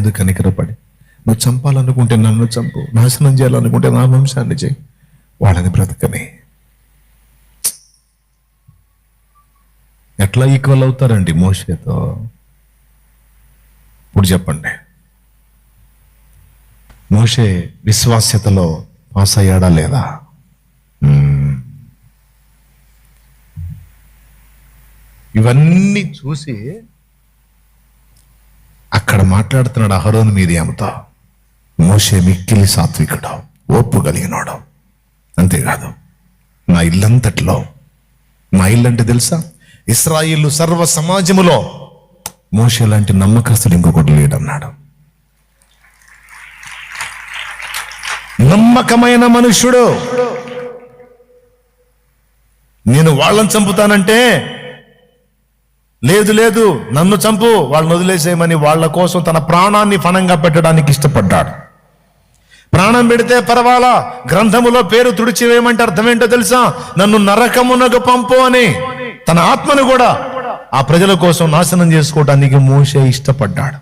మీద కనికరపడి, నువ్వు చంపాలనుకుంటే నన్ను చంపు, నాశనం చేయాలనుకుంటే నా వంశాన్ని చేయి, వాళ్ళని బ్రతకని. ఎట్లా ఈక్వల్ అవుతారండి మోషేతో? ఇప్పుడు చెప్పండి. మోషే విశ్వాస్యతలో పాస్ అయ్యాడా లేదా? ఇవన్నీ చూసి అక్కడ మాట్లాడుతున్నాడు అహరోను మీరియంతో. మోషే మిక్కిలి సాత్వికుడు, ఓర్పు కలిగినాడు. అంతేకాదు, నా ఇల్లంతట్లో, నా ఇల్లు అంటే తెలుసా, ఇశ్రాయేలు సర్వ సమాజములో మోషే లాంటి నమ్మకస్తుడు ఇంకొకటి లేడన్నాడు. నమ్మకమైన మనుష్యుడు. నేను వాళ్ళని చంపుతానంటే, లేదు లేదు నన్ను చంపు, వాళ్ళని వదిలేసేయమని వాళ్ళ కోసం తన ప్రాణాన్ని పణంగా పెట్టడానికి ఇష్టపడ్డాడు. ప్రాణం పెడితే పర్వాలా, గ్రంథములో పేరు తుడిచివేయమంటే అర్థం ఏంటో తెలుసా? నన్ను నరకమునకు పంపు అని తన ఆత్మను కూడా ఆ ప్రజల కోసం నాశనం చేసుకోవడానికి మోషే ఇష్టపడ్డాడు.